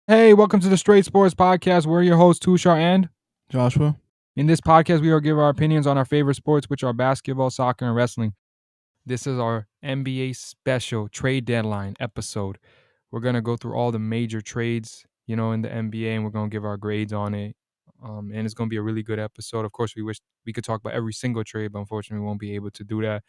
Hey, welcome to the Straight Sports Podcast. We're your hosts, Tushar and Joshua. in this podcast, we will give our opinions on our favorite sports, which are basketball, soccer, and wrestling. This is our NBA special trade deadline episode. We're going to go through all the major trades, in the NBA, and we're going to give our grades on it. And it's going to be a really good episode. Of course, we wish we could talk about every single trade, but unfortunately, we won't be able to do that.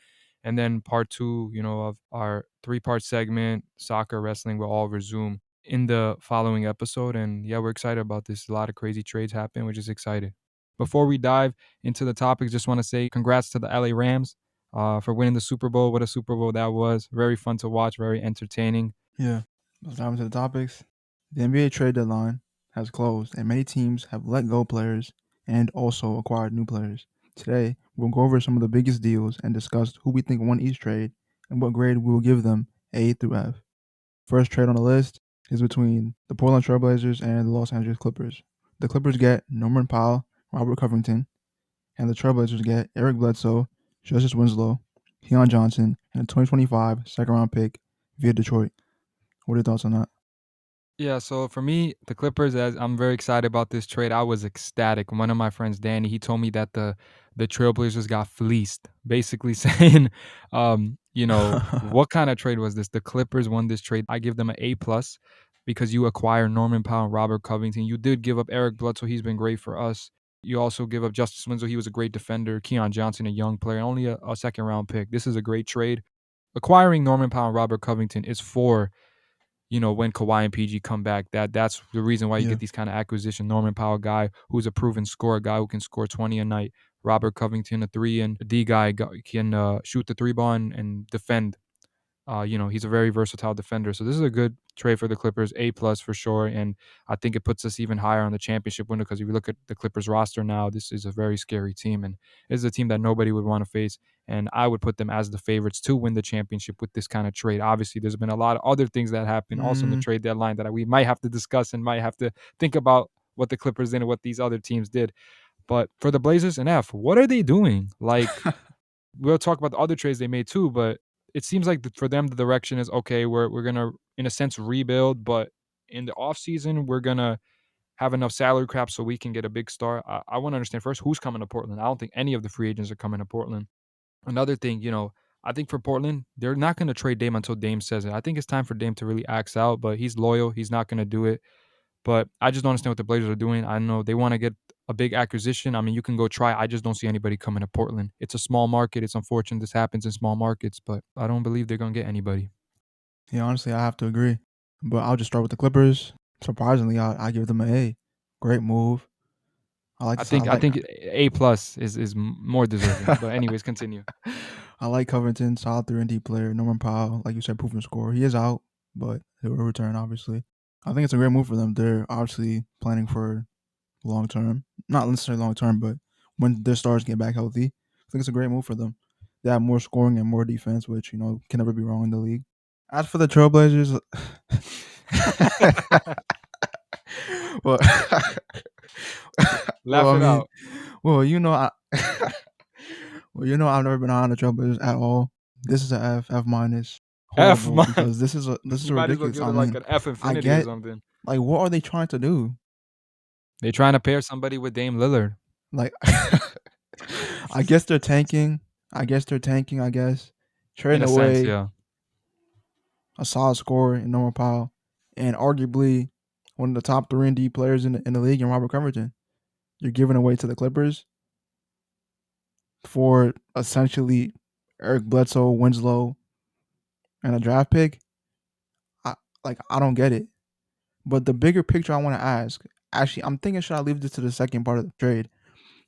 And then part two, of our three-part segment, soccer, wrestling, will all resume in the following episode. And yeah, we're excited about this. A lot of crazy trades happen. We're just excited. Before we dive into the topics, just want to say congrats to the LA Rams for winning the Super Bowl. What a Super Bowl that was. Very fun to watch, very entertaining. Yeah, let's dive into the topics. The NBA trade deadline has closed, and many teams have let go players and also acquired new players. Today, we'll go over some of the biggest deals and discuss who we think won each trade and what grade we will give them, A through F. First trade on the list is between the Portland Trail Blazers and the Los Angeles Clippers. The Clippers get Norman Powell, Robert Covington, and the Trailblazers get Eric Bledsoe, Justice Winslow, Keon Johnson, and a 2025 second-round pick via Detroit. What are your thoughts on that? Yeah, so for me, the Clippers, as I'm very excited about this trade. I was ecstatic. One of my friends, Danny, he told me that the Trailblazers got fleeced, basically saying, what kind of trade was this? The Clippers won this trade. I give them an A plus because you acquire Norman Powell and Robert Covington. You did give up Eric Bledsoe. He's been great for us. You also give up Justice Winslow. He was a great defender. Keon Johnson, a young player, only a second round pick. This is a great trade. Acquiring Norman Powell and Robert Covington is for when Kawhi and PG come back, that's the reason why you Yeah. get these kind of acquisition. Norman Powell, guy who's a proven scorer, guy who can score 20 a night. Robert Covington, a 3 and D guy, can shoot the three ball and defend. He's a very versatile defender. So this is a good trade for the Clippers, A plus for sure. And I think it puts us even higher on the championship window because if you look at the Clippers roster now, this is a very scary team. And this is a team that nobody would want to face. And I would put them as the favorites to win the championship with this kind of trade. Obviously, there's been a lot of other things that happen also in the trade deadline that we might have to discuss and might have to think about what the Clippers did and what these other teams did. But for the Blazers and F, what are they doing? Like, we'll talk about the other trades they made too, but it seems like for them the direction is okay. We're gonna in a sense rebuild, but in the offseason we're gonna have enough salary cap so we can get a big star. I want to understand first who's coming to Portland. I don't think any of the free agents are coming to Portland. Another thing, I think for Portland, they're not going to trade Dame until Dame says it. I think it's time for Dame to really axe out, but he's loyal. He's not going to do it. But I just don't understand what the Blazers are doing. I know they want to get a big acquisition. I mean, you can go try. I just don't see anybody coming to Portland. It's a small market. It's unfortunate this happens in small markets, but I don't believe they're going to get anybody. Yeah, honestly, I have to agree. But I'll just start with the Clippers. Surprisingly, I give them an A. Great move. I like I this. I think A plus is more deserving. But anyways, continue. I like Covington, solid 3 and D player. Norman Powell, like you said, proven scorer. He is out, but he'll return, obviously. I think it's a great move for them. They're obviously planning for long term. Not necessarily long term, but when their stars get back healthy, I think it's a great move for them. They have more scoring and more defense, which, can never be wrong in the league. As for the Trailblazers, well, Laugh it out. well, I've never been on the Trailblazers at all. This is a F minus. F Horrible minus. because this is You might as well ridiculous. give I it like mean, an F I infinity or get something. like what are they trying to do? They're trying to pair somebody with Dame Lillard. Like, I guess they're tanking. I guess trading In a sense, away yeah. a solid scorer in Norman Powell, and arguably one of the top 3 and D players in the league in Robert Covington. You're giving away to the Clippers for essentially Eric Bledsoe, Winslow, and a draft pick. I don't get it. But the bigger picture I want to ask, actually, I'm thinking should I leave this to the second part of the trade?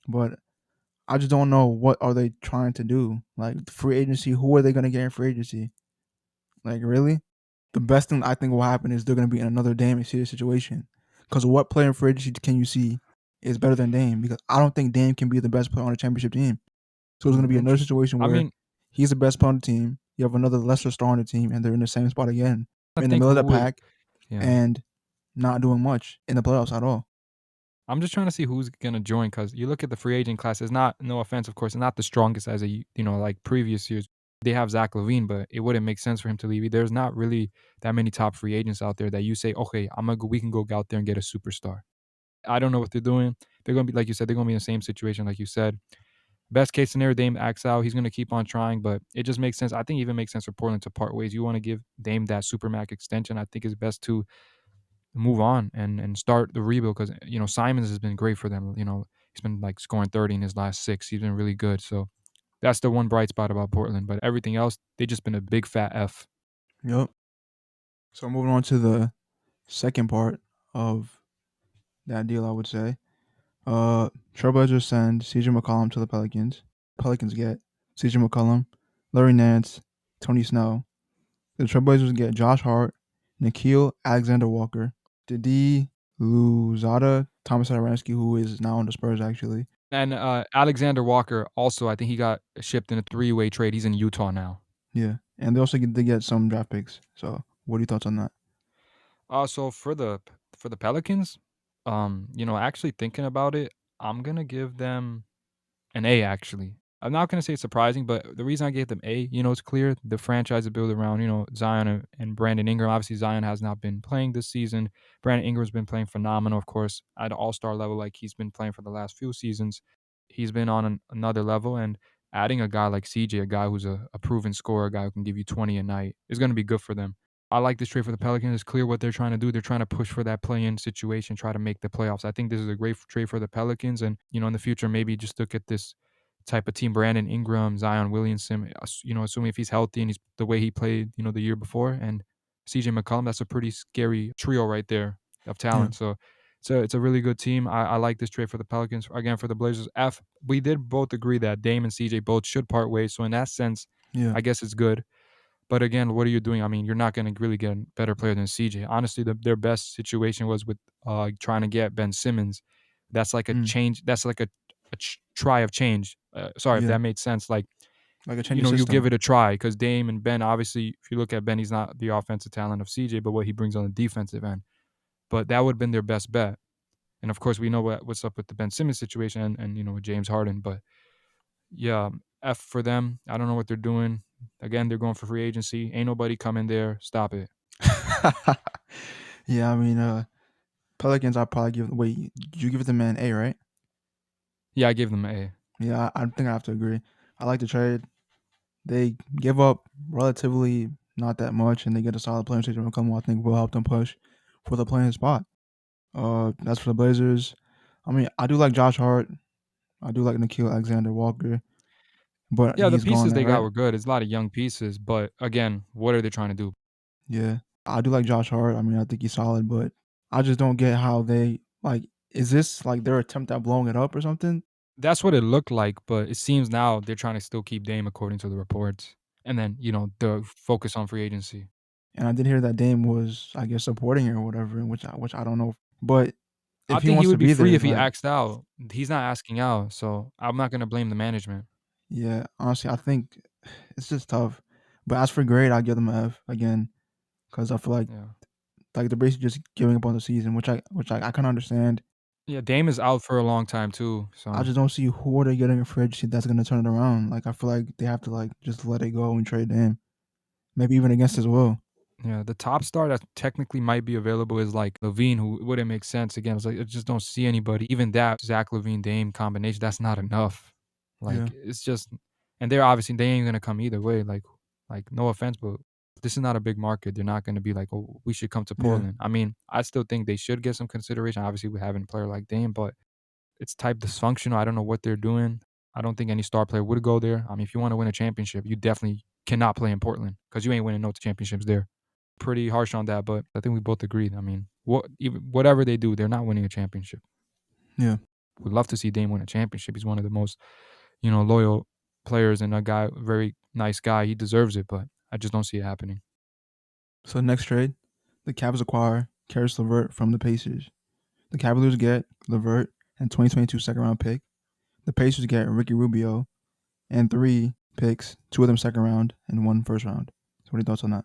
But I just don't know what are they trying to do. Like free agency, who are they going to get in free agency? Like really? The best thing I think will happen is they're going to be in another Dame and serious situation. Because what player in free agency can you see is better than Dame? Because I don't think Dame can be the best player on a championship team. So it's going to be another situation I where mean, he's the best player on the team. You have another lesser star on the team, and they're in the same spot again, I in the think middle of who the would, pack, yeah. and not doing much in the playoffs at all. I'm just trying to see who's gonna join because you look at the free agent class. It's not, no offense, of course, it's not the strongest as like previous years. They have Zach LaVine, but it wouldn't make sense for him to leave. There's not really that many top free agents out there that you say, okay, we can go out there and get a superstar. I don't know what they're doing. They're gonna be, like you said, they're gonna be in the same situation, like you said. Best case scenario, Dame acts out. He's gonna keep on trying, but it just makes sense. I think it even makes sense for Portland to part ways. You want to give Dame that supermax extension. I think it's best to move on and start the rebuild because Simons has been great for them. He's been like scoring 30 in his last 6. He's been really good. So that's the one bright spot about Portland. But everything else, they just been a big fat F. Yep. So moving on to the second part of that deal, I would say. Trailblazers send CJ McCollum to the Pelicans. Pelicans get CJ McCollum, Larry Nance, Tony Snell. The Trailblazers get Josh Hart, Nikhil Alexander Walker, Didi Luzada, Thomas Satoransky, who is now on the Spurs actually. And Alexander Walker also, I think he got shipped in a 3-way trade. He's in Utah now. Yeah, and they also get some draft picks. So, what are your thoughts on that? So for the Pelicans, actually thinking about it, I'm gonna give them an A actually. I'm not gonna say it's surprising, but the reason I gave them A, it's clear the franchise is built around, Zion and Brandon Ingram. Obviously, Zion has not been playing this season. Brandon Ingram's been playing phenomenal, of course, at an all-star level like he's been playing for the last few seasons. He's been on another level, and adding a guy like CJ, a guy who's a proven scorer, a guy who can give you 20 a night, is gonna be good for them. I like this trade for the Pelicans. It's clear what they're trying to do. They're trying to push for that play-in situation, try to make the playoffs. I think this is a great trade for the Pelicans, and in the future, maybe just look at this type of team: Brandon Ingram, Zion Williamson. Assuming if he's healthy and he's the way he played, the year before, and CJ McCollum, that's a pretty scary trio right there of Yeah, talent. So it's a really good team. I like this trade for the Pelicans. Again, for the Blazers, we did both agree that Dame and CJ both should part ways. So in that sense, yeah, I guess it's good. But again, what are you doing? I mean, you're not going to really get a better player than CJ. Honestly, their best situation was with trying to get Ben Simmons. That's like a mm, change. That's like a try of change. Sorry if yeah. that made sense. Like, Like a change of you give system. it a try because Dame and Ben, obviously, if you look at Ben, he's not the offensive talent of CJ, but what he brings on the defensive end. But that would have been their best bet. And of course, we know what's up with the Ben Simmons situation and with James Harden. But yeah, F for them. I don't know what they're doing. Again, they're going for free agency. Ain't nobody coming there. Stop it. Yeah, I mean, Pelicans. I probably give. Wait, you give them an A, right? Yeah, I gave them an A. Yeah, I think I have to agree. I like the trade. They give up relatively not that much, and they get a solid player in McCollum. I think will help them push for the playing spot. That's for the Blazers. I mean, I do like Josh Hart. I do like Nikhil Alexander Walker, but Yeah, the he's gone pieces now, they got right? were good. It's a lot of young pieces, but again, what are they trying to do? Yeah, I do like Josh Hart. I mean, I think he's solid, but I just don't get how they like. Is this like their attempt at blowing it up or something? That's what it looked like, but it seems now they're trying to still keep Dame according to the reports. And then, the focus on free agency. And I did hear that Dame was, I guess, supporting her or whatever, which I don't know. But I if he think he wants to would be be free there, if he like, axed out. He's not asking out, so I'm not gonna blame the management. yeah, honestly, I think it's just tough. But as for grade, I give them an F again because I feel Yeah. like they're basically just giving up on the season, which I can understand. Yeah, Dame is out for a long time too. I So just don't see who are they getting a free agency that's gonna turn it around. Like I feel like they have to like just let it go and trade him, maybe even against his will. yeah, the top star that technically might be available is like Levine, who wouldn't make sense. Again, it's like I just don't see anybody. Even that Zach Levine Dame combination, that's not enough. Yeah, Like it's just, and they're obviously they ain't gonna come either way. Like no offense, but this is not a big market. They're not gonna be like, oh, we should come to yeah, Portland. I mean, I still think they should get some consideration. Obviously, we having a player like Dame, but it's type dysfunctional. I don't know what they're doing. I don't think any star player would go there. I mean, if you want to win a championship, you definitely cannot play in Portland because you ain't winning no championships there. Pretty harsh on that, but I think we both agreed. I mean, whatever they do, they're not winning a championship. yeah. We'd love to see Dame win a championship. He's one of the most, loyal players and a guy, very nice guy. He deserves it, but I just don't see it happening. So next trade, the Cavs acquire Karis LeVert from the Pacers. The Cavaliers get LeVert and 2022 second round pick. The Pacers get Ricky Rubio and 3 picks, 2 of them second round and 1 first round. So what are your thoughts on that?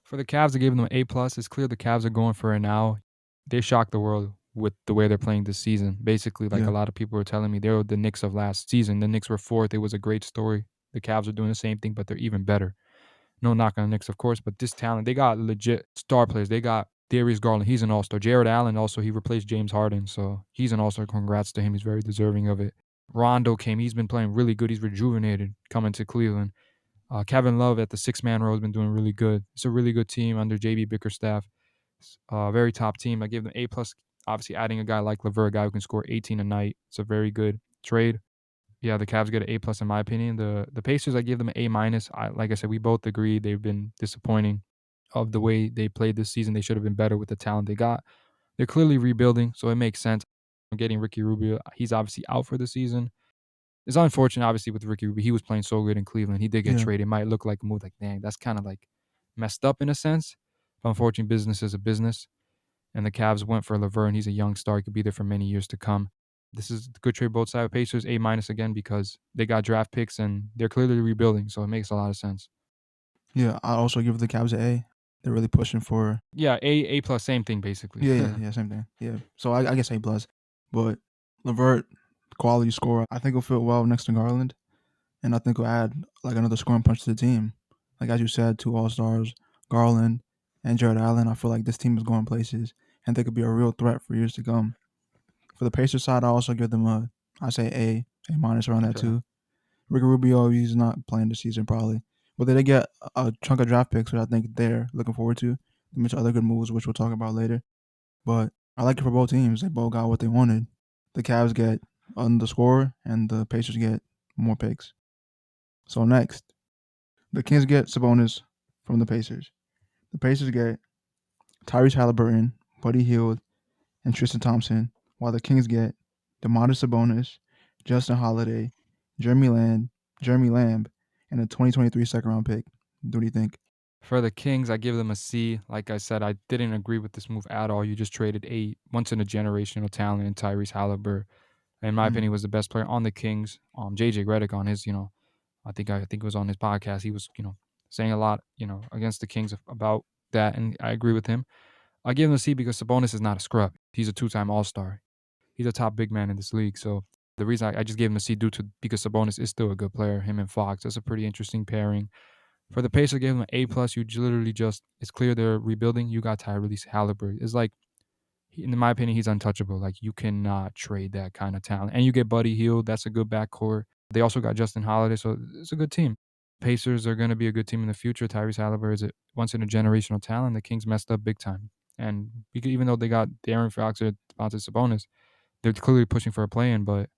For the Cavs, I gave them an A plus. It's clear the Cavs are going for it now. They shocked the world with the way they're playing this season. Basically, like a Yeah, lot of people were telling me, they were the Knicks of last season. The Knicks were fourth. It was a great story. The Cavs are doing the same thing, but they're even better. No knock on the Knicks, of course, but this talent, they got legit star players. They got Darius Garland, he's an all-star. Jared Allen, also, he replaced James Harden, so he's an all-star. Congrats to him. He's very deserving of it. Rondo came. He's been playing really good. He's rejuvenated coming to Cleveland. Kevin Love at the six-man role has been doing really good. It's a really good team under JB Bickerstaff. Very top team. I give them A+. Obviously, adding a guy like LeVert, a guy who can score 18 a night. It's a very good trade. Yeah, the Cavs get an A+ in my opinion. The Pacers, I give them an A-. Like I said, we both agree they've been disappointing of the way they played this season. They should have been better with the talent they got. They're clearly rebuilding, so it makes sense. Getting Ricky Rubio, he's obviously out for the season. It's unfortunate, obviously, with Ricky Rubio. He was playing so good in Cleveland. He did get Yeah. traded. It might look like a move like, dang, that's kind of like messed up in a sense. But unfortunately, business is a business. And the Cavs went for LeVert, and he's a young star. He could be there for many years to come. This is a good trade both sides. Pacers A- again because they got draft picks and they're clearly rebuilding, so it makes a lot of sense. Yeah, I also give the Cavs an A. They're really pushing for. Yeah, A+, same thing basically. Yeah, same thing. Yeah, so I guess A+. But LeVert, quality scorer, I think he'll fit well next to Garland, and I think he'll add like another scoring punch to the team. Like as you said, two All Stars, Garland and Jared Allen. I feel like this team is going places, and they could be a real threat for years to come. For the Pacers side, I also give them I say A- around that Okay. too. Ricky Rubio, he's not playing this season probably, but they did get a chunk of draft picks, which I think they're looking forward to. They made other good moves, which we'll talk about later. But I like it for both teams. They both got what they wanted. The Cavs get on the score, and the Pacers get more picks. So next, the Kings get Sabonis from the Pacers. The Pacers get Tyrese Halliburton, Buddy Hield, and Tristan Thompson, while the Kings get Demonis Sabonis, Justin Holiday, Jeremy Lamb, Jeremy Lamb, and a 2023 second round pick. What do you think? For the Kings, I give them a C. Like I said, I didn't agree with this move at all. You just traded a once in a generational talent in Tyrese Halliburton. In my Mm. opinion, was the best player on the Kings. JJ Redick on his, I think it was on his podcast. He was, saying a lot, against the Kings about that, and I agree with him. I give him a C because Sabonis is not a scrub. He's a two-time All-Star. He's a top big man in this league. So the reason I just gave him a C because Sabonis is still a good player. Him and Fox, that's a pretty interesting pairing. For the Pacers, I gave him an A+. You literally just, it's clear they're rebuilding. You got Tyrese Halliburton. It's like, in my opinion, he's untouchable. Like, you cannot trade that kind of talent. And you get Buddy Hield. That's a good backcourt. They also got Justin Holiday, so it's a good team. Pacers are going to be a good team in the future. Tyrese Halliburton is a once in a generational talent. The Kings messed up big time. And even though they got De'Aaron Fox or Domantas Sabonis, they're clearly pushing for a play-in, but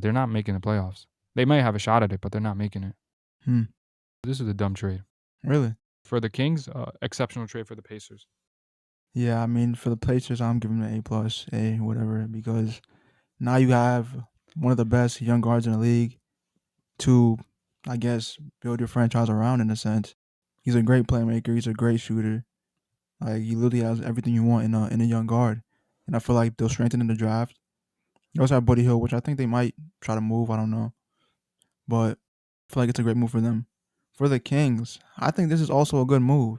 they're not making the playoffs. They might have a shot at it, but they're not making it. Hmm. This is a dumb trade. Really? For the Kings, exceptional trade for the Pacers. Yeah, I mean, for the Pacers, I'm giving them an A+, whatever, because now you have one of the best young guards in the league to, I guess, build your franchise around in a sense. He's a great playmaker. He's a great shooter. Like he literally has everything you want in a young guard. And I feel like they'll strengthen in the draft. You also have Buddy Hill, which I think they might try to move. I don't know, but I feel like it's a great move for them. For the Kings, I think this is also a good move.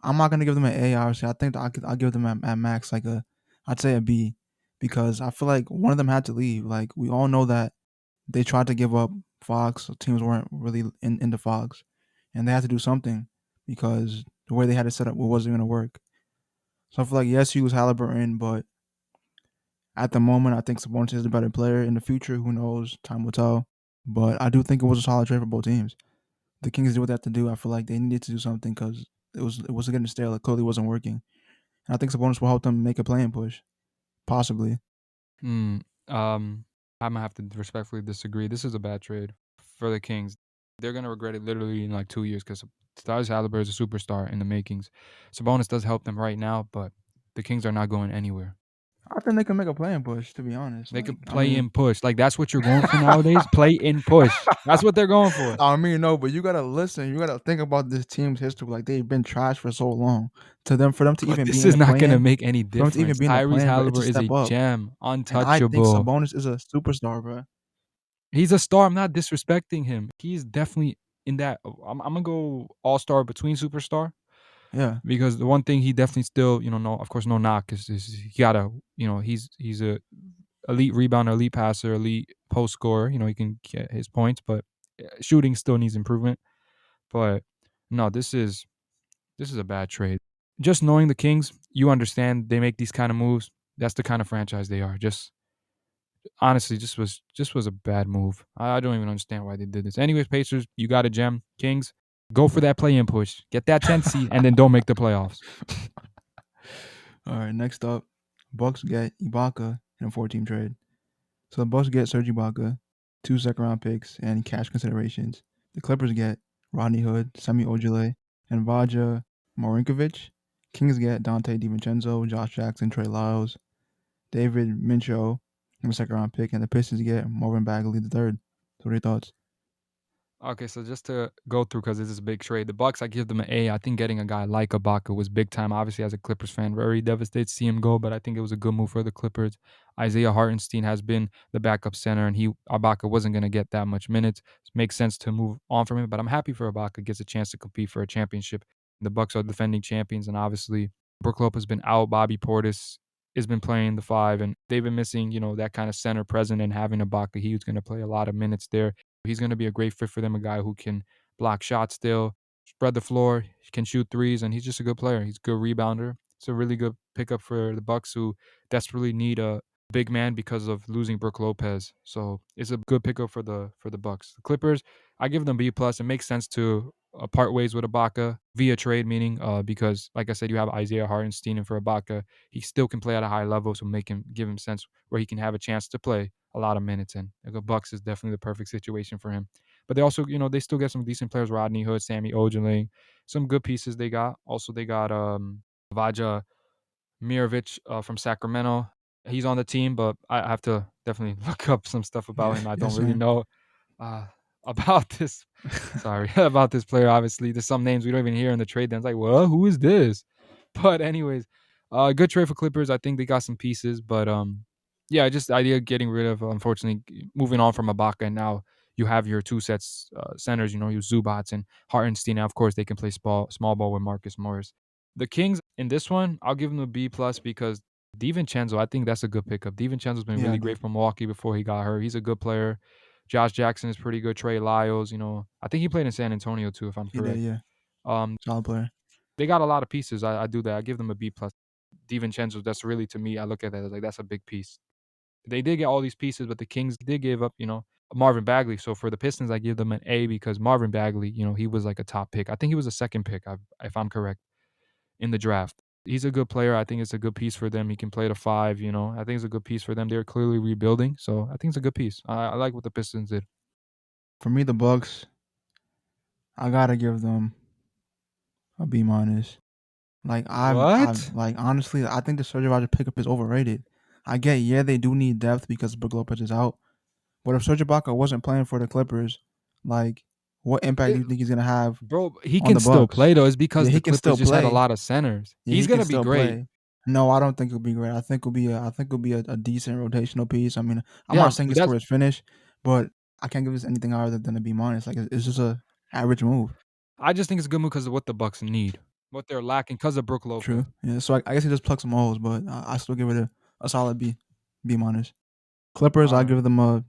I'm not gonna give them an A. Obviously, I think I'll give them at max like I'd say a B, because I feel like one of them had to leave. Like we all know that they tried to give up Fox. So teams weren't really into Fox, and they had to do something because the way they had it set up, it wasn't gonna work. So I feel like yes, he was Halliburton, but at the moment, I think Sabonis is the better player. In the future, who knows? Time will tell. But I do think it was a solid trade for both teams. The Kings did what they had to do. I feel like they needed to do something because it was getting stale. It clearly wasn't working. And I think Sabonis will help them make a playing push, possibly. Hmm. I'm gonna have to respectfully disagree. This is a bad trade for the Kings. They're gonna regret it literally in like 2 years because Tyrese Halliburton is a superstar in the makings. Sabonis does help them right now, but the Kings are not going anywhere. I think they can make a playing push. To be honest, They like could I play mean, and push. Like that's what you're going for nowadays. Play and push. That's what they're going for. I mean, no, but you gotta listen. You gotta think about this team's history. Like they've been trash for so long. To them, for them to But even be this in is the not gonna plan, make any for them to even difference. be in the Tyrese plan, bro, it's a Halliburton is step a up. gem, And I think untouchable. Sabonis is a superstar, bro. He's a star. I'm not disrespecting him. He's definitely in that. I'm gonna go all star between superstar Yeah. because the one thing he definitely still, no, of course, no knock is he gotta, he's a elite rebounder, elite passer, elite post scorer. He can get his points, but Shooting still needs improvement, but no, this is a bad trade. Just knowing the Kings, you understand they make these kind of moves. That's the kind of franchise they are. Just honestly, just was a bad move. I don't even understand why they did this. Anyways, Pacers, you got a gem. Kings, go for that play-in push. Get that 10th seed, and then don't make the playoffs. All right, next up, Bucks get Ibaka in a 4-team trade. So the Bucks get Serge Ibaka, 2 second-round picks, and cash considerations. The Clippers get Rodney Hood, Semi Ojeleye, and Vaja Marinkovic. Kings get Dante DiVincenzo, Josh Jackson, Trey Lyles, David Mincho, and a second-round pick, and the Pistons get Marvin Bagley III. So what are your thoughts? Okay, so just to go through because this is a big trade. The Bucks, I give them an A. I think getting a guy like Ibaka was big time. Obviously, as a Clippers fan, very devastated to see him go, but I think it was a good move for the Clippers. Isaiah Hartenstein has been the backup center, and Ibaka wasn't going to get that much minutes. It makes sense to move on from him, but I'm happy for Ibaka gets a chance to compete for a championship. The Bucks are defending champions, and obviously, Brook Lopez has been out. Bobby Portis has been playing the five, and they've been missing, that kind of center present and having Ibaka. He was going to play a lot of minutes there. He's going to be a great fit for them, a guy who can block shots still, spread the floor, can shoot threes, and he's just a good player. He's a good rebounder. It's a really good pickup for the Bucks, who desperately need a big man because of losing Brook Lopez. So it's a good pickup for the Bucks. The Clippers, I give them B plus. It makes sense to part ways with Ibaka via trade, meaning because like I said, you have Isaiah Hartenstein, and for Ibaka, he still can play at a high level, so give him sense where he can have a chance to play a lot of minutes in. Like the Bucks is definitely the perfect situation for him. But they also, they still get some decent players: Rodney Hood, Sammy Ojeleye, some good pieces they got. Also, they got Vaja Mirovic from Sacramento. He's on the team, but I have to definitely look up some stuff about Yeah, him. I yeah, don't really same. know uh, about this. Sorry about this player. Obviously, there's some names we don't even hear in the trade. Then it's like, well, who is this? But anyways, good trade for Clippers. I think they got some pieces, but yeah, just the idea of getting rid of, unfortunately, moving on from Ibaka, and now you have your two sets centers. You Zubats and Hartenstein. Now, of course, they can play small ball with Marcus Morris. The Kings in this one, I'll give them a B plus because DiVincenzo, I think that's a good pickup. DiVincenzo's been Yeah, I really agree. great for Milwaukee before he got hurt. He's a good player. Josh Jackson is pretty good. Trey Lyles, I think he played in San Antonio too, if I'm He did, correct. yeah. Um, Solid player. they got a lot of pieces. I do that. I give them a B plus. DiVincenzo, that's really, to me, I look at that as like that's a big piece. They did get all these pieces, but the Kings did give up, Marvin Bagley. So for the Pistons, I give them an A because Marvin Bagley, he was like a top pick. I think he was a second pick, if I'm correct, in the draft. He's a good player. I think it's a good piece for them. He can play the five. I think it's a good piece for them. They're clearly rebuilding, so I think it's a good piece. I like what the Pistons did. For me, the Bucks, I gotta give them a B minus. Like I've What? like honestly, I think the Serge Ibaka pickup is overrated. I get, yeah, they do need depth because Brook Lopez is out. But if Serge Ibaka wasn't playing for the Clippers, like what impact do It, you think he's gonna have bro, he on can the still Bucks? play though. It's Yeah, because he the can Clippers still just had a play. lot of centers. Yeah, He's he can gonna be still great. play. No, I don't think it'll be great. I think it'll be a decent rotational piece. I mean, I'm Yeah, not saying his that's. career is finished, but I can't give this anything higher than a B minus. Like it's just a average move. I just think it's a good move because of what the Bucks need, what they're lacking because of Brook True. Lopez. Yeah. So I guess he just plucked some holes, but I still give it a solid B, B minus. Clippers, All I right. give them a.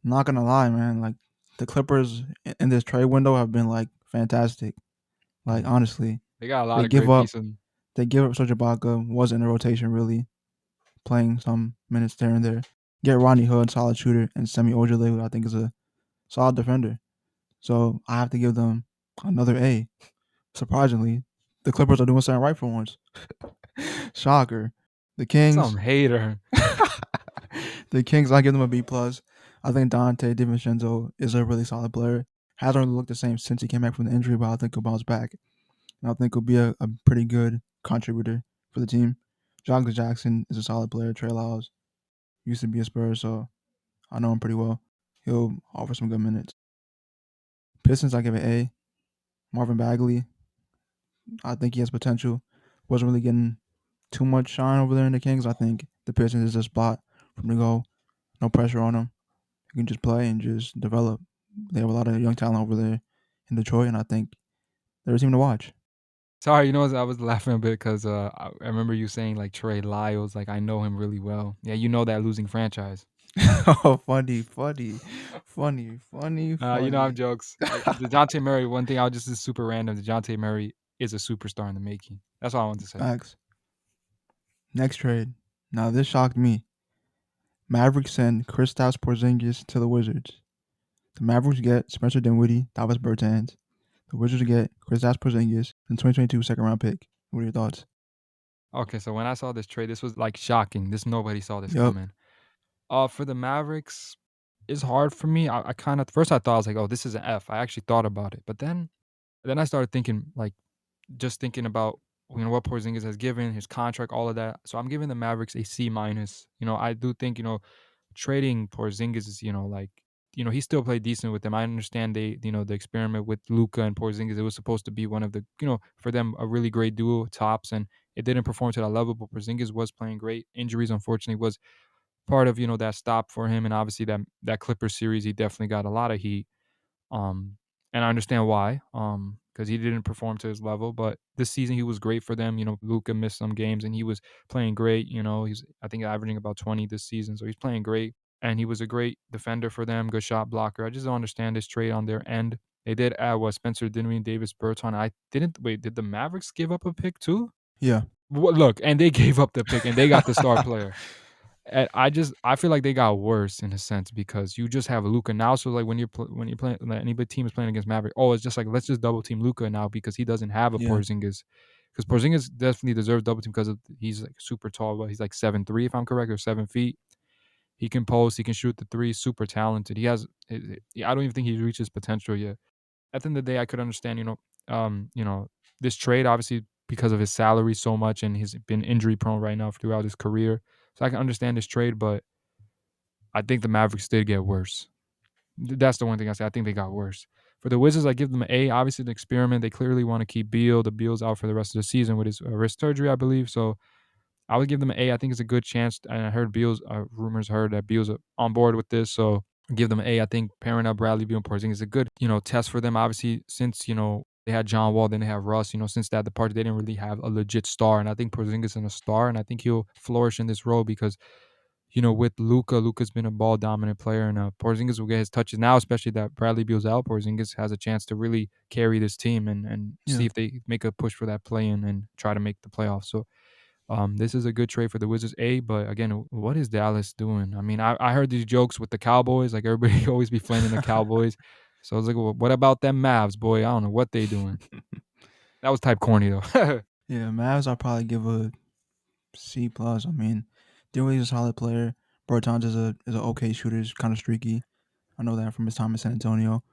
Not gonna lie, man. Like the Clippers in this trade window have been like fantastic. Like Mm. honestly, They got a they lot of give great up. pieces. They give up Serge Ibaka. Was in the rotation really, playing some minutes there and there. Get Ronnie Hood, solid shooter, and Semi Ojeleye, who I think is a solid defender. So I have to give them another A. Surprisingly, the Clippers are doing something right for once. Shocker. The Some Kings, hater. the Kings, I give them a B plus. I think Dante DiVincenzo is a really solid player. Hasn't really looked the same since he came back from the injury, but I think he'll bounce back. And I think he'll be a pretty good contributor for the team. Josh Jackson is a solid player. Trey Lyles used to be a Spur, so I know him pretty well. He'll offer some good minutes. Pistons, I give it A. Marvin Bagley, I think he has potential. Wasn't really getting too much shine over there in the Kings. I think the Pistons is a spot for him to go. No pressure on him. He can just play and just develop. They have a lot of young talent over there in Detroit, and I think they're a team to watch. Sorry, you know what? I was laughing a bit because I remember you saying like Trey Lyles, like I know him really well. Yeah, you know that losing franchise. Oh, funny, funny, funny, funny, You know I'm funny. jokes. Dejounte Murray. One thing I'll just is super random. Dejounte Murray is a superstar in the making. That's all I want to say. Facts. Next trade. Now this shocked me. Mavericks send Kristaps Porzingis to the Wizards. The Mavericks get Spencer Dinwiddie, Davis Bertans. The Wizards get Kristaps Porzingis and 2022 second round pick. What are your thoughts? Okay, so when I saw this trade, this was like shocking. This nobody saw this Yep. coming. For the Mavericks, it's hard for me. I kind of first I thought I was like, oh, this is an F. I actually thought about it, but then I started thinking like just thinking about what Porzingis has given his contract, all of that. So I'm giving the Mavericks a C minus. I do think trading Porzingis is like he still played decent with them. I understand the experiment with Luka and Porzingis. It was supposed to be one of the for them a really great duo tops, and it didn't perform to that level. But Porzingis was playing great. Injuries unfortunately was part of that stop for him, and obviously that Clippers series he definitely got a lot of heat. Um, and I understand why. Because he didn't perform to his level. But this season he was great for them. Luka missed some games and he was playing great. He's I think averaging about 20 this season, so he's playing great. And he was a great defender for them, good shot blocker. I just don't understand this trade on their end. They did add Spencer Dinwiddie and Davis Bertans. I didn't wait. Did the Mavericks give up a pick too? Yeah. Look, and they gave up the pick and they got the star player. And I feel like they got worse in a sense because you just have Luka now. So like when you're playing like anybody team is playing against Maverick, oh, it's just like let's just double team Luka now because he doesn't have a Yeah. Porzingis. Because Porzingis definitely deserves double team because he's like super tall, but he's like 7'3" if I'm correct, or 7 feet. He can post, he can shoot the three, super talented. He has, I don't even think he's reached his potential yet. At the end of the day, I could understand, this trade obviously because of his salary so much and he's been injury prone right now throughout his career. So I can understand this trade, but I think the Mavericks did get worse. That's the one thing I say. I think they got worse. For the Wizards, I give them an A. Obviously, the experiment. They clearly want to keep Beal. The Beal's out for the rest of the season with his wrist surgery, I believe. So I would give them an A. I think it's a good chance. And I heard rumors heard that Beal's on board with this. So give them an A. I think pairing up Bradley Beal and Porzingis is a good, test for them. Obviously, since, they had John Wall, then they have Russ. Since that departure, they didn't really have a legit star. And I think Porzingis is a star. And I think he'll flourish in this role because with Luka's been a ball dominant player, and Porzingis will get his touches now, especially that Bradley Beal's out. Porzingis has a chance to really carry this team and see Yeah. if they make a push for that play-in and try to make the playoffs. So this is a good trade for the Wizards, A. But again, what is Dallas doing? I mean, I heard these jokes with the Cowboys, like everybody always be flaming the Cowboys. So I was like, well, what about them Mavs, boy? I don't know what they doing. That was type corny though. Yeah. Mavs, I'll probably give a C plus. I mean, Dinwiddie's a solid player. Bertans is a okay shooter. He's kind of streaky. I know that from his time in San Antonio.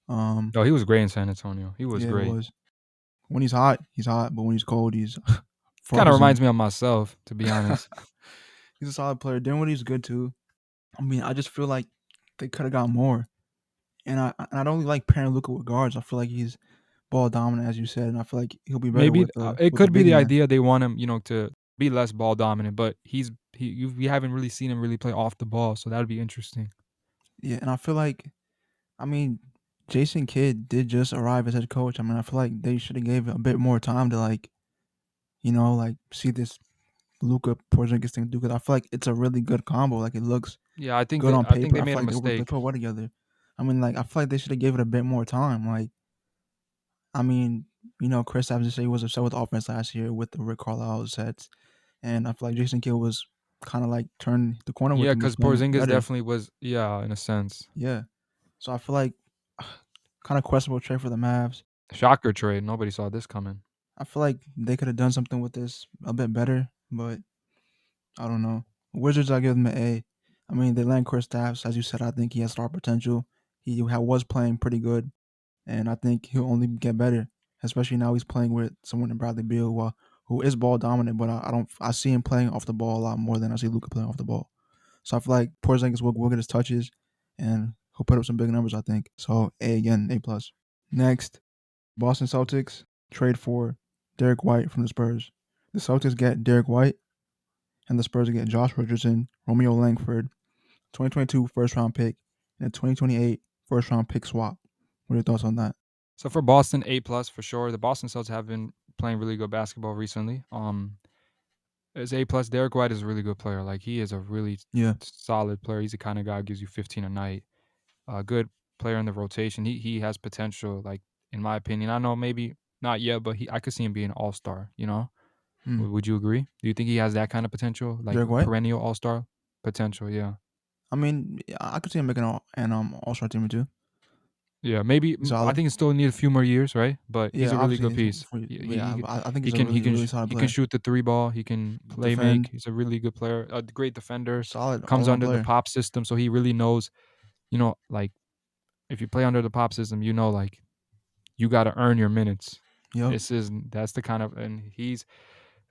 No, he was great in San Antonio. He was Yeah, it great. was. When he's hot, he's hot. But when he's cold, he's Kind of frozen. reminds me of myself, to be honest. He's a solid player. Dinwiddie's good too. I mean, I just feel like they could have got more. And I don't really like pairing Luka with guards. I feel like he's ball dominant, as you said, and I feel like he'll be better Maybe it with a could be big the man. idea they want him, to be less ball dominant, but we haven't really seen him really play off the ball, so that'd be interesting. Yeah, and I feel like, I mean, Jason Kidd did just arrive as head coach. I mean, I feel like they should have gave a bit more time to like see this Luka Porzingis thing do. Because I feel like it's a really good combo. Like it looks Yeah, I think good they on I think paper. they I made feel a like they mistake. put well together. I mean, like I feel like they should have gave it a bit more time. Like, I mean, Chris Evans said he was upset with the offense last year with the Rick Carlisle sets, and I feel like Jason Kidd was kind of like turned the corner with Yeah, them, was because playing Porzingis better. definitely was, yeah, in a sense. Yeah, so I feel like kind of questionable trade for the Mavs. Shocker trade. Nobody saw this coming. I feel like they could have done something with this a bit better, but I don't know. Wizards, I give them an A. I mean, they land Chris Stapps, as you said. I think he has star potential. Was playing pretty good, and I think he'll only get better, especially now he's playing with someone in Bradley Beal, who is ball dominant. But I see him playing off the ball a lot more than I see Luka playing off the ball. So I feel like Porzingis will get his touches, and he'll put up some big numbers. I think so. A again, A plus. Next, Boston Celtics trade for Derek White from the Spurs. The Celtics get Derek White, and the Spurs get Josh Richardson, Romeo Langford, 2022 first round pick, and a 2028 first round pick swap. What are your thoughts on that? So for Boston, A plus for sure. The Boston Celtics have been playing really good basketball recently. As A plus, Derek White is a really good player. Like he is a really Yeah. solid player. He's the kind of guy who gives you 15 a night. A good player in the rotation. He has potential. Like in my opinion, I know maybe not yet, but I could see him being an all star. You know, Hmm. would you agree? Do you think he has that kind of potential, like Derek White. perennial all star potential? Yeah. I mean, I could see him making an All Star team or two. Yeah, maybe He's I solid. think it still need a few more years, right? But he's Yeah, a really good obviously. piece. Yeah, I think He he's a can really really solid he can player. shoot the three ball. He can play make. Defend, He's a really good player. A great defender. solid all Comes around under the player. pop system, so he really knows. Like if you play under the pop system, like you got to earn your minutes. Yep. That's the kind of and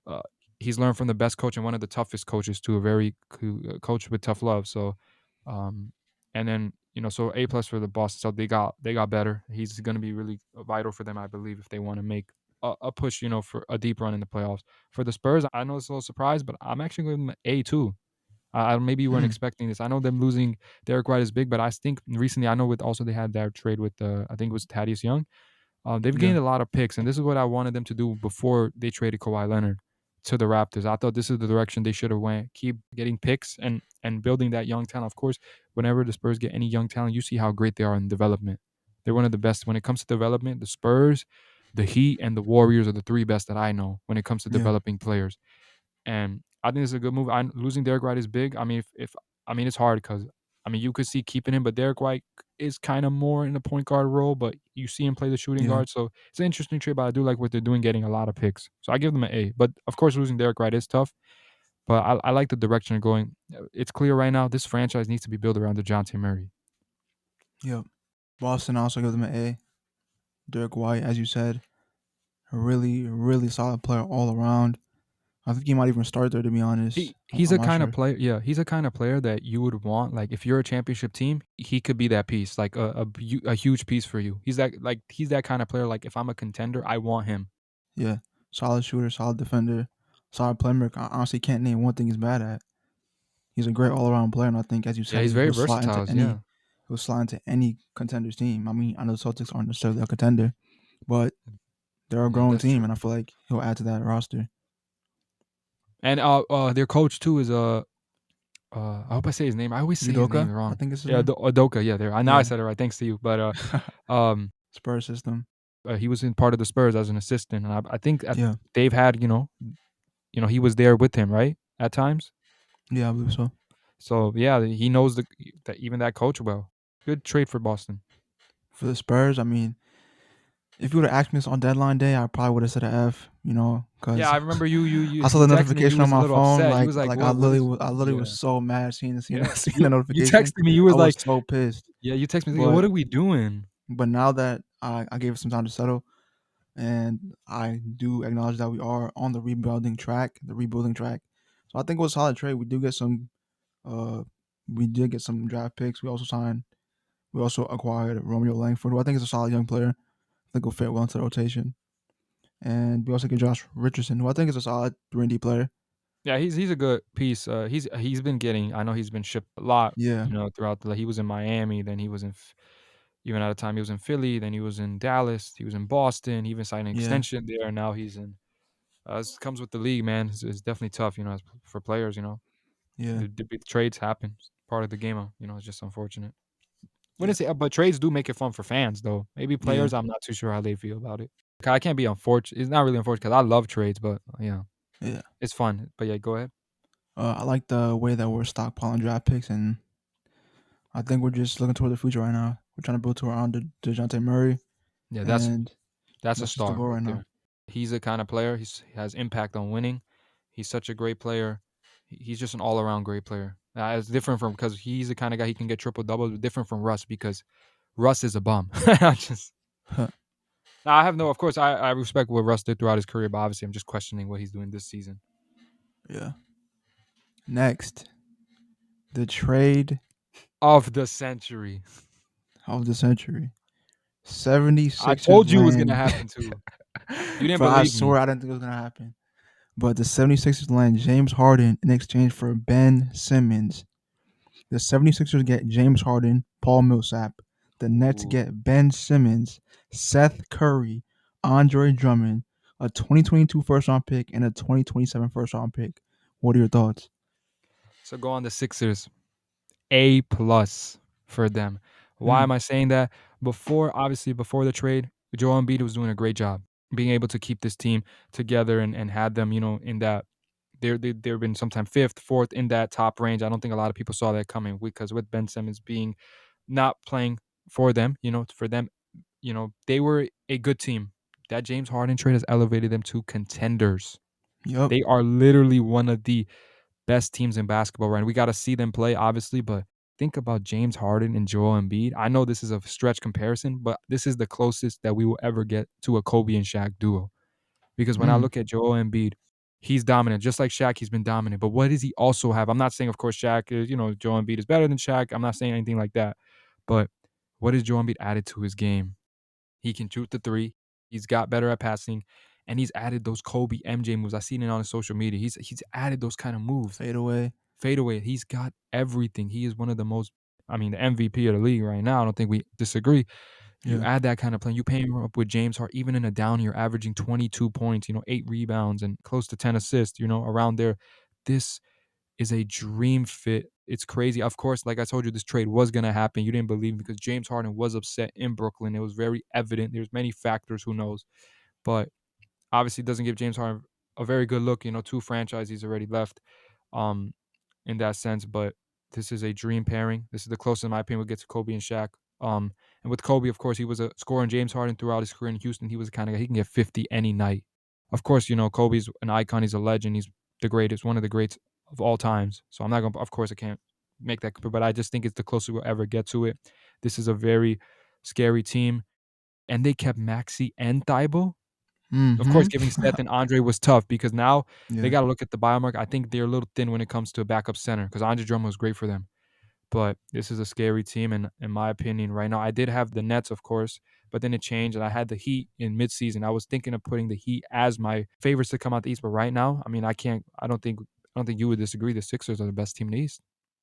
uh, he's learned from the best coach and one of the toughest coaches too. A very coach with tough love. So, um, and then so A plus for the Boston. So they got better. He's going to be really vital for them, I believe, if they want to make a push. For a deep run in the playoffs. For the Spurs, I know it's a little surprise, but I'm actually giving them A too. Maybe you weren't Hmm. expecting this. I know them losing Derek White is big, but I think recently I know with also they had that trade with I think it was Thaddeus Young. They've Yeah. gained a lot of picks, and this is what I wanted them to do before they traded Kawhi Leonard to the Raptors. I thought this is the direction they should have went. Keep getting picks and building that young talent. Of course, whenever the Spurs get any young talent, you see how great they are in development. They're one of the best when it comes to development. The Spurs, the Heat, and the Warriors are the three best that I know when it comes to Yeah. developing players. And I think it's a good move. Losing Derek White is big. I mean, if I mean it's hard because you could see keeping him, but Derek White is kind of more in the point guard role, but you see him play the shooting Yeah. guard, so it's an interesting trade. But I do like what they're doing, getting a lot of picks. So I give them an A. But of course, losing Derek White is tough. But I like the direction they're going. It's clear right now this franchise needs to be built around DeJounte Murray. Yep. Boston also give them an A. Derek White, as you said, a really really solid player all around. I think he might even start there. To be honest, He's I'm a not kind of sure. player. Yeah, he's a kind of player that you would want. Like if you're a championship team, he could be that piece, like a huge piece for you. He's that kind of player. Like if I'm a contender, I want him. Yeah, solid shooter, solid defender, solid playmaker. I honestly can't name one thing he's bad at. He's a great all around player, and I think, as you Yeah, said, he's very he'll slot into versatile. any Yeah, he'll slot into any contender's team. I mean, I know the Celtics aren't necessarily a contender, but they're a yeah, growing that's team, true. and I feel like he'll add to that roster. And their coach too is I hope I say his name. I always say his name Udoka, I wrong. think is his Yeah, name. Adoka. Yeah, there. Now I Yeah, said it right. Thanks to you. But um, Spurs system. he was in part of the Spurs as an assistant, and I think Yeah, they've had he was there with him right at times. yeah, I believe so. So yeah, he knows that even that coach well. Good trade for Boston. For the Spurs, I mean, if you would have asked me this on deadline day, I probably would have said an F. Yeah, Because I remember you I saw you the texted me and you notification on was a my little phone. upset. You Like, was like, like what is I literally yeah. was so mad seeing Yeah. seeing the You notification. texted me. You I was was like, so pissed. yeah, you texted me thinking, But what are we doing? now that I gave it some time to settle, and I do acknowledge that we are on the rebuilding track. So I think it was a solid trade. Uh, we did get some draft picks. We also acquired Romeo Langford, who I think is a solid young player. I think will fit well into the rotation. And we also get Josh Richardson, who I think is a solid 3D player. Yeah, he's a good piece. He's been getting. I know he's been shipped a lot. Yeah, Throughout he was in Miami, then he was in even at a time he was in Philly, then he was in Dallas, he was in Boston. He even signed an yeah, extension there. And now he's in. This comes with the league, man. It's definitely tough. For players. yeah, The big trades happen. It's part of the game. It's just unfortunate. yeah, Wouldn't say, but trades do make it fun for fans, though. Maybe yeah, players, I'm not too sure how they feel about it. I can't be unfortunate. It's not really unfortunate because I love trades, but yeah. it's fun. But yeah, go ahead. I like the way that we're stockpiling draft picks, and I think we're just looking toward the future right now. We're trying to build around DeJounte Murray, Yeah, and that's a that's just the star goal right right now. there. He's the kind of player. He has impact on winning. He's such a great player. He's just an all around great player. It's different from because he's the kind of guy he can get triple doubles. Different from Russ because Russ is a bum. I just now, I have no. Of course, I respect what Russ did throughout his career, but obviously, I'm just questioning what he's doing this season. Yeah. Next, the trade Of the century, of the century. I 76ers told you it was gonna land. happen too. You didn't But I believe me. swear I didn't think it was going to happen. But the 76ers land James Harden in exchange for Ben Simmons. The 76ers get James Harden, Paul Millsap. The Nets Ooh. get Ben Simmons, Seth Curry, Andre Drummond, a 2022 first round pick and a 2027 first round pick. What are your thoughts? So go on the Sixers. A plus for them. Why Mm, am I saying that? Obviously, before the trade, Joel Embiid was doing a great job being able to keep this team together and had them, in that they've been sometime fifth, fourth in that top range. I don't think a lot of people saw that coming because with Ben Simmons being not playing for them, for them, they were a good team. That James Harden trade has elevated them to contenders. yep. They are literally one of the best teams in basketball right now. We got to see them play, obviously, but think about James Harden and Joel Embiid. I know this is a stretch comparison, but this is the closest that we will ever get to a Kobe and Shaq duo. Because when I Mm, look at Joel Embiid, he's dominant, just like Shaq. He's been dominant. But what does he also have? I'm not saying, of course, Shaq is, Joel Embiid is better than Shaq. I'm not saying anything like that. But what has Joel Embiid added to his game? He can shoot the three. He's got better at passing, and he's added those Kobe MJ moves. I seen it on his social media. He's added those kind of moves. fade away. Fadeaway. He's got everything. He is one of the most. I mean, the MVP of the league right now. I don't think we disagree. You Yeah. add that kind of play. You pair him up with James Harden, even in a down year, averaging 22 points, 8 rebounds, and close to 10 assists. Around there. This is a dream fit. It's crazy. Of course, like I told you, this trade was gonna happen. You didn't believe me because James Harden was upset in Brooklyn. It was very evident. There's many factors. Who knows? But obviously, it doesn't give James Harden a very good look. Two franchises already left. Um, in that sense. But this is a dream pairing. This is the closest, in my opinion, we'll get to Kobe and Shaq. And with Kobe, of course, he was a scorer. And James Harden throughout his career in Houston, he was the kind of guy he can get 50 any night. Of course, Kobe's an icon. He's a legend. He's the greatest, one of the greats of all times. So I'm not gonna. Of course, I can't make that, but I just think it's the closest we'll ever get to it. This is a very scary team, and they kept Maxi and Thibault. Of course, Mm-hmm. giving Seth and Andre was tough because now they Yeah. got to look at the biomarker. I think they're a little thin when it comes to a backup center because Andre Drummond was great for them. But this is a scary team, and in my opinion, right now, I did have the Nets, of course, but then it changed, and I had the Heat in midseason. I was thinking of putting the Heat as my favorites to come out the East, but right now, I mean, I can't. I don't think you would disagree. The Sixers are the best team in the East.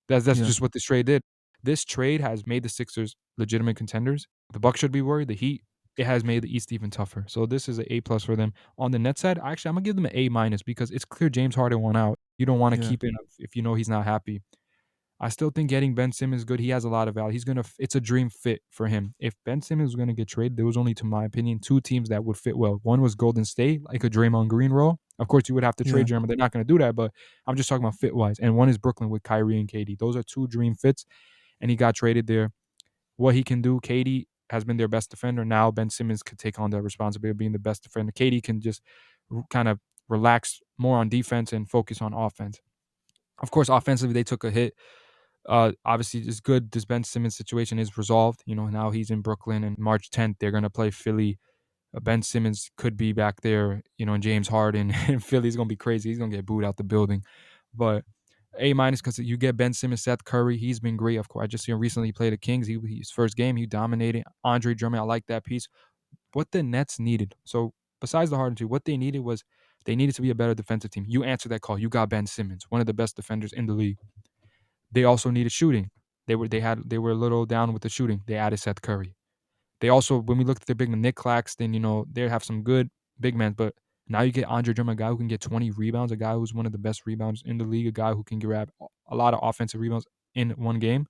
That's Yeah. just what this trade did. This trade has made the Sixers legitimate contenders. The Bucks should be worried. The Heat, it has made the East even tougher. So this is an A plus for them. On the net side, actually, I'm gonna give them an A minus because it's clear James Harden won out. You don't want to Yeah. keep it if you know he's not happy. I still think getting Ben Simmons good. He has a lot of value. It's a dream fit for him. If Ben Simmons was gonna get traded, there was only, to my opinion, two teams that would fit well. One was Golden State, like a Draymond Green role. Of course, you would have to trade Yeah. Draymond. They're not gonna do that, but I'm just talking about fit wise. And one is Brooklyn with Kyrie and KD. Those are two dream fits, and he got traded there. What he can do, KD has been their best defender. Now Ben Simmons could take on that responsibility of being the best defender. KD can just kind of relax more on defense and focus on offense. Of course, offensively they took a hit. Obviously, it's good. This Ben Simmons situation is resolved. Now he's in Brooklyn, and March 10th they're gonna play Philly. Ben Simmons could be back there, and James Harden and Philly's gonna be crazy. He's gonna get booed out the building, but A minus because you get Ben Simmons, Seth Curry. He's been great. Of course, I just seen him recently play the Kings. His first game, he dominated. Andre Drummond, I like that piece. What the Nets needed. So besides the Harden trade, what they needed was they needed to be a better defensive team. You answered that call. You got Ben Simmons, one of the best defenders in the league. They also needed shooting. They were a little down with the shooting. They added Seth Curry. They also, when we looked at their big man, Nick Claxton, they have some good big men, but now you get Andre Drummond, a guy who can get 20 rebounds, a guy who's one of the best rebounders in the league, a guy who can grab a lot of offensive rebounds in one game.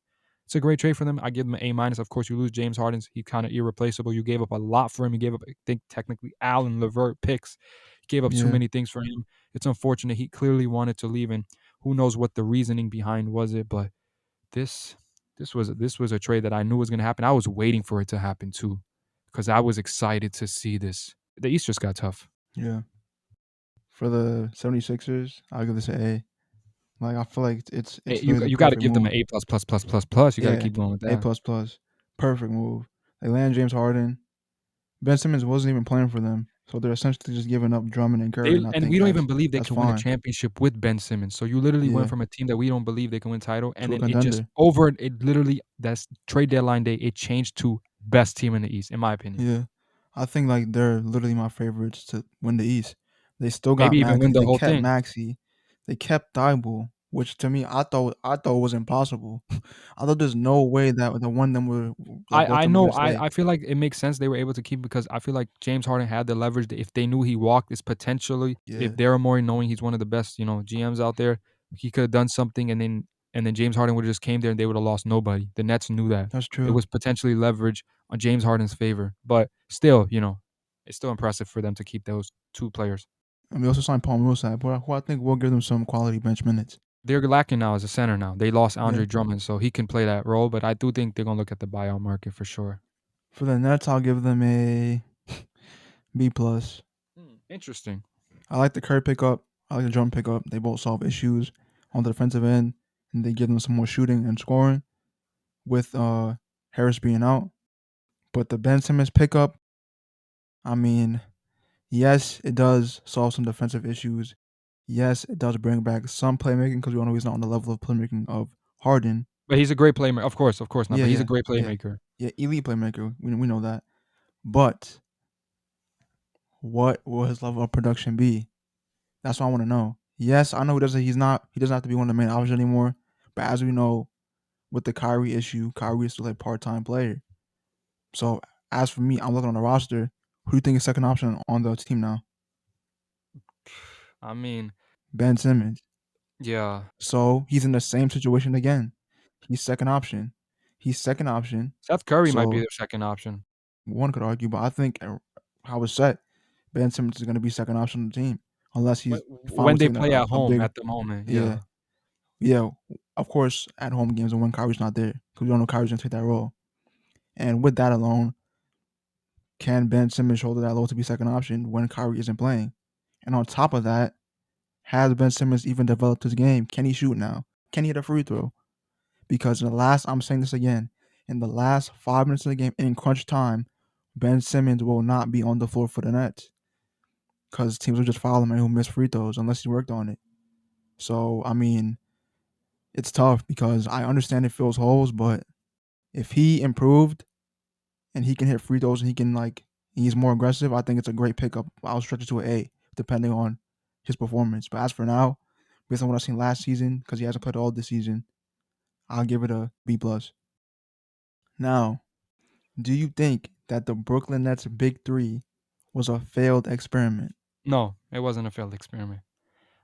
It's a great trade for them. I give them an A minus. Of course, you lose James Harden. He's kind of irreplaceable. You gave up a lot for him. You gave up, I think, technically Allen Levert picks. You gave up too Yeah. many things for him. It's unfortunate. He clearly wanted to leave, and who knows what the reasoning behind was it, but this this was a trade that I knew was going to happen. I was waiting for it to happen too, because I was excited to see this. The East just got tough. Yeah. For the 76ers, I'll give this an A. Like I feel like Hey, it's you literally the you got to perfect give them an move. A plus plus plus plus plus. You got to Yeah. keep going with A that. plus plus. Perfect move. They land James Harden. Ben Simmons wasn't even playing for them. So they're essentially just giving up Drummond and Curry, They and I and think we don't even believe they that's can win a fine. championship with Ben Simmons. So you literally went Yeah. from a team that we don't believe they can win title, and To a then it just contender. over. It literally that's trade deadline day. It changed to best team in the East, in my opinion. Yeah. I think like they're literally my favorites to win the East. They still got Maybe even win Maxi. the They whole kept thing. Maxi. They kept Thibault. which to me I thought was impossible. I thought there's no way that the one of them were like both of I them were know gonna stay. I feel like it makes sense they were able to keep because I feel like James Harden had the leverage that if they knew he walked, is potentially if Yeah, Daryl Morey knowing he's one of the best, GMs out there, he could have done something and then James Harden would have just came there and they would have lost nobody. The Nets knew that. that's It true. was potentially leverage on James Harden's favor. But still, it's still impressive for them to keep those two players. And we also signed Paul Millsap, who I think will give them some quality bench minutes. They're lacking now as a center now. They lost Yeah. Andre Drummond, so he can play that role, but I do think they're gonna look at the buyout market for sure. For the Nets, I'll give them a B plus. Interesting. I like the Curry pickup. I like the Drum pickup. They both solve issues on the defensive end, and they give them some more shooting and scoring with Harris being out. But the Ben Simmons pickup, I mean, yes, it does solve some defensive issues. Yes, it does bring back some playmaking because we all know he's not on the level of playmaking of Harden. But he's a great playmaker. Of course not. Yeah, But he's a yeah, great yeah, playmaker. yeah. Elite playmaker. We know that. But what will his level of production be? That's what I want to know. Yes, I know he doesn't have to be one of the main options anymore. But as we know, with the Kyrie issue, Kyrie is still a part time player. So as for me, I'm looking on the roster. Who do you think is second option on the team now? I mean, Ben Simmons. yeah. So he's in the same situation again. He's second option. He's second option. Seth Curry might be So their second option. one could argue, but I think how it's set, Ben Simmons is going to be second option on the team unless When he's fine when with they taking play at a home big at the moment, yeah. yeah. Yeah, of course, at home games and when Kyrie's not there, because we don't know Kyrie's gonna take that role. And with that alone, can Ben Simmons shoulder that role to be second option when Kyrie isn't playing? And on top of that, has Ben Simmons even developed his game? Can he shoot now? Can he hit a free throw? Because I'm saying this again, in the last 5 minutes of the game in crunch time, Ben Simmons will not be on the floor for the Nets because teams will just foul him and he'll miss free throws unless he worked on it. So I mean, it's tough because I understand it fills holes, but if he improved and he can hit free throws and he's more aggressive, I think it's a great pickup. I'll stretch it to an A depending on his performance. But as for now, based on what I've seen last season, because he hasn't played all this season, I'll give it a B plus. Now, do you think that the Brooklyn Nets Big Three was a failed experiment? No, it wasn't a failed experiment.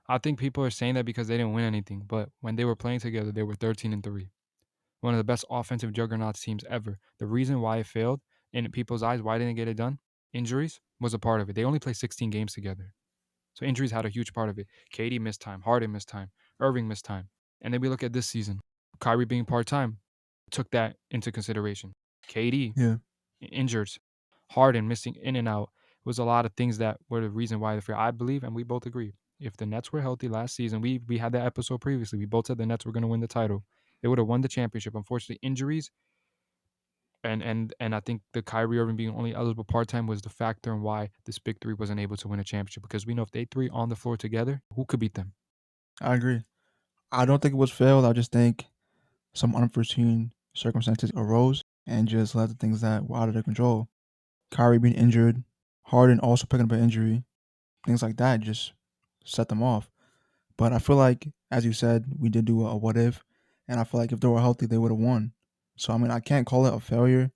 I think people are saying that because they didn't win anything, but when they were playing together, they were 13-3. One of the best offensive juggernauts teams ever. The reason why it failed in people's eyes, why didn't it get it done? Injuries was a part of it. They only played 16 games together. So injuries had a huge part of it. KD missed time, Harden missed time, Irving missed time. And then we look at this season. Kyrie being part-time took that into consideration. KD Yeah, injured, Harden missing in and out. It was a lot of things that were the reason why the fair. I believe, and we both agree, if the Nets were healthy last season, we had that episode previously. We both said the Nets were going to win the title. They would have won the championship. Unfortunately, injuries and I think the Kyrie Irving being only eligible part time was the factor in why this big three wasn't able to win a championship. Because we know if they three on the floor together, who could beat them? I agree. I don't think it was failed. I just think some unforeseen circumstances arose and just led to things that were out of their control. Kyrie being injured, Harden also picking up an injury, things like that just set them off. But I feel like, as you said, we did do a what if, and I feel like if they were healthy, they would have won. So I mean, I can't call it a failure.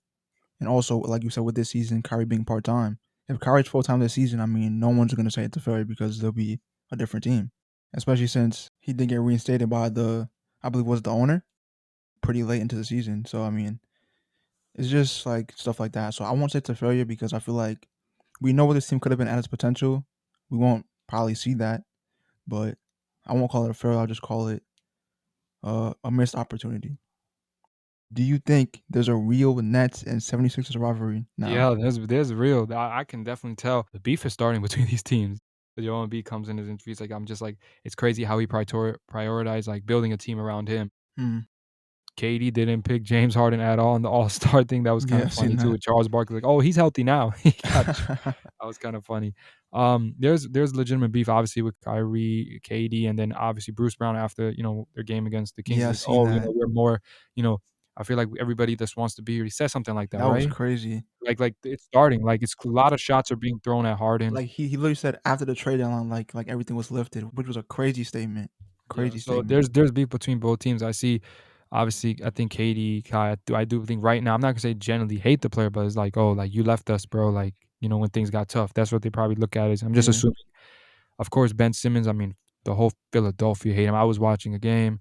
And also, like you said, with this season, Kyrie being part time, if Kyrie's full time this season, I mean, no one's gonna say it's a failure because they'll be a different team. Especially since he did get reinstated by I believe was the owner, pretty late into the season. So I mean, it's just like stuff like that. So I won't say it's a failure because I feel like we know what this team could have been at its potential. We won't probably see that, but I won't call it a failure. I'll just call it a missed opportunity. Do you think there's a real Nets and 76ers rivalry now? Yeah, there's real. I can definitely tell the beef is starting between these teams. Joel Embiid comes in his interviews like I'm just like it's crazy how he prioritized like building a team around him. Hmm. KD didn't pick James Harden at all in the All Star thing. That was kind Yeah, of I've seen funny too. that. With Charles Barkley, like, oh, he's healthy now. He got that was kind of funny. There's legitimate beef obviously with Kyrie, KD, and then obviously Bruce Brown after their game against the Kings. Yeah, He's I've like, seen oh, that. we're more, you know. I feel like everybody just wants to be here. He said something like that, That was right? crazy. Like it's starting. Like it's a lot of shots are being thrown at Harden. Like he literally said after the trade deadline, like everything was lifted, which was a crazy statement. Yeah, Crazy so statement. there's beef between both teams. I see, obviously, I think KD, Kai, I do think right now, I'm not gonna say generally hate the player, but it's like, oh, like you left us, bro. Like, when things got tough, that's what they probably look at as. I'm just Yeah. assuming. Of course, Ben Simmons. I mean, the whole Philadelphia hate him. I was watching a game,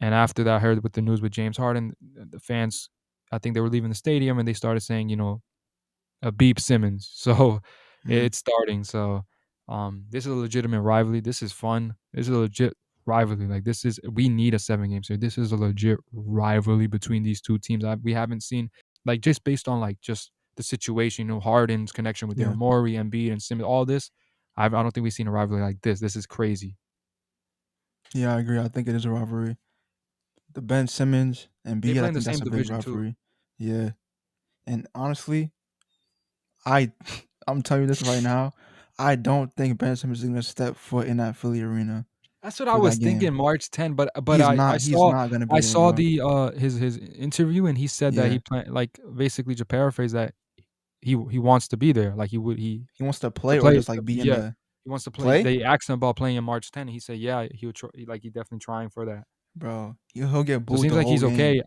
and after that, I heard with the news with James Harden, the fans, I think they were leaving the stadium, and they started saying, beep Simmons. So Mm. it's starting. So this is a legitimate rivalry. This is fun. This is a legit rivalry. Like we need a 7 game series. This is a legit rivalry between these two teams. We haven't seen, like, just based on like just the situation. Harden's connection with Yeah. Daryl Morey, Embiid, and Simmons. All this, I don't think we've seen a rivalry like this. This is crazy. Yeah, I agree. I think it is a rivalry. The Ben Simmons and They B, I play in the think that's same a big division too. rivalry. Yeah. And honestly, I I'm telling you this right now. I don't think Ben Simmons is gonna step foot in that Philly arena That's what I for was that thinking, game. March 10. But He's I not. He's saw not gonna I be there, saw bro. the his interview, and he said that Yeah. he plan like basically to paraphrase that he wants to be there. Like He wants to to play or play. just like be in Yeah, the he wants to play. play, They asked him about playing in March 10, and he said, yeah, he would try, like he definitely trying for that. bro. He'll get So it booed seems the like whole he's okay. game.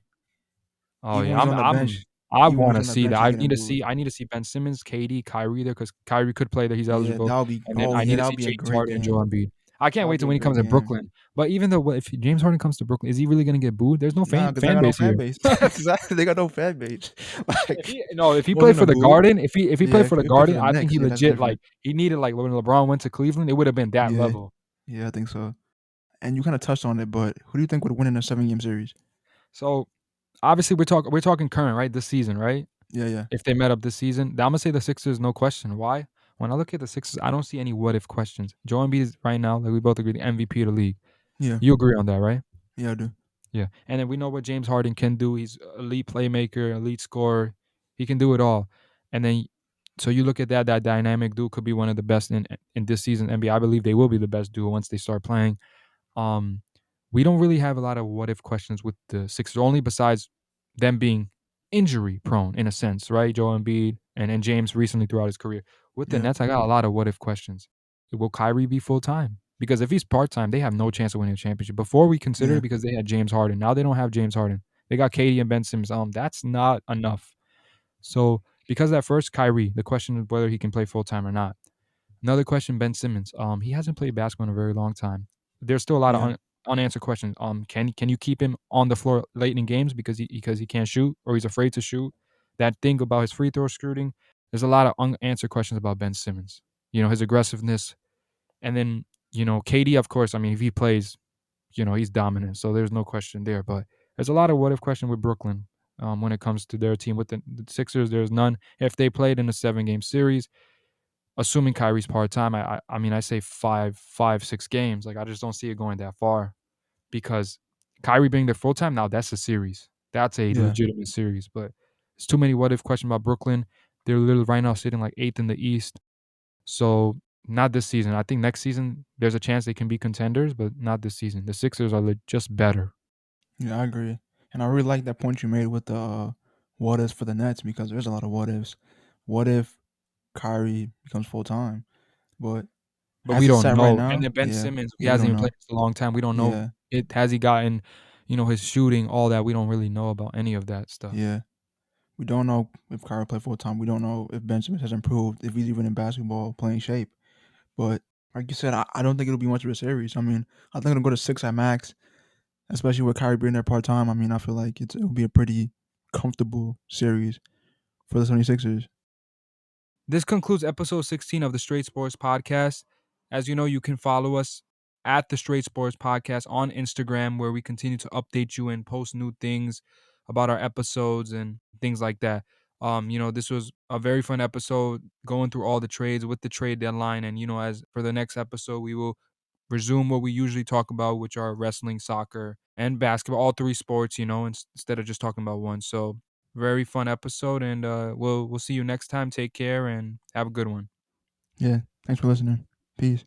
Oh Even yeah, when he's on the bench, I even when want he's to on the see that. bench, he's getting booed. I need to see Ben Simmons, KD, Kyrie there because Kyrie could play there. He's Yeah, eligible, that would be. and then Oh I yeah, need to that see would be a James great Harden and game. Joel Embiid. I That can't would wait be till a when he great comes to game. Brooklyn. But even though if James Harden comes to Brooklyn, is he really gonna get booed? There's no Nah, because they fan got no base fan here. base. Exactly, they got no fan base. Like, If he he played wasn't for a the boo. Garden, if he played Yeah, for if the he played for Garden, the I think Knicks, he yeah, that's legit different. like he needed like when LeBron went to Cleveland, it would have been that Yeah, level. yeah, I think so. And you kind of touched on it, but who do you think would win in a 7 game series? So obviously we're talking current, right? This season, right? Yeah, yeah, If they met up this season, I'm gonna say the Sixers, no question. Why? When I look at the Sixers, I don't see any what if questions. Joel Embiid is right now, like we both agree, the MVP of the league. yeah, You agree on that, right? yeah, I do. Yeah. And then we know what James Harden can do. He's elite playmaker, elite scorer. He can do it all. And then so you look at that dynamic duo could be one of the best in this season NBA. I believe they will be the best duo once they start playing. Um, we don't really have a lot of what if questions with the Sixers, only besides them being injury prone in a sense, right? Joel Embiid and James recently throughout his career. With the Yeah, Nets, I got a lot of what if questions. Will Kyrie be full time? Because if he's part time, they have no chance of winning a championship. Before we considered yeah, it because they had James Harden. Now they don't have James Harden. They got KD and Ben Simmons. That's not enough. So because of that first Kyrie, the question is whether he can play full time or not. Another question, Ben Simmons. He hasn't played basketball in a very long time. There's still a lot of yeah, unanswered questions. Can you keep him on the floor late in games because he can't shoot or he's afraid to shoot? That thing about his free throw shooting. There's a lot of unanswered questions about Ben Simmons. His aggressiveness, and then KD. Of course, I mean if he plays, he's dominant. So there's no question there. But there's a lot of what if question with Brooklyn. When it comes to their team with the Sixers, there's none. If they played in a 7 game series, assuming Kyrie's part time, I mean I say 6 games. Like I just don't see it going that far because Kyrie being there full time now that's a series. That's a yeah, legitimate series. But it's too many what if questions about Brooklyn. They're literally right now sitting like 8th in the East. So not this season. I think next season there's a chance they can be contenders, but not this season. The Sixers are just better. yeah. I agree, and I really like that point you made with the what ifs for the Nets because there's a lot of what ifs. What if Kyrie becomes full time? But But we as it's don't set right know. And now, then Ben yeah, Simmons, he yeah, we hasn't don't even played know. in a long time. We don't know Yeah, it. Has he gotten, his shooting, all that. We don't really know about any of that stuff. yeah. We don't know if Kyrie play full time. We don't know if Ben Simmons has improved, if he's even in basketball playing shape. But like you said, I don't think it'll be much of a series. I mean, I think it'll go to 6 at max, especially with Kyrie being there part time. I mean, I feel like it'll be a pretty comfortable series for the 76ers. This concludes episode 16 of the Straight Sports Podcast. As you know, you can follow us at the Straight Sports Podcast on Instagram, where we continue to update you and post new things about our episodes and things like that. This was a very fun episode going through all the trades with the trade deadline. And, as for the next episode, we will resume what we usually talk about, which are wrestling, soccer, and basketball, all three sports, instead of just talking about one. So very fun episode, and we'll see you next time. Take care and have a good one. Yeah. Thanks for listening. Peace.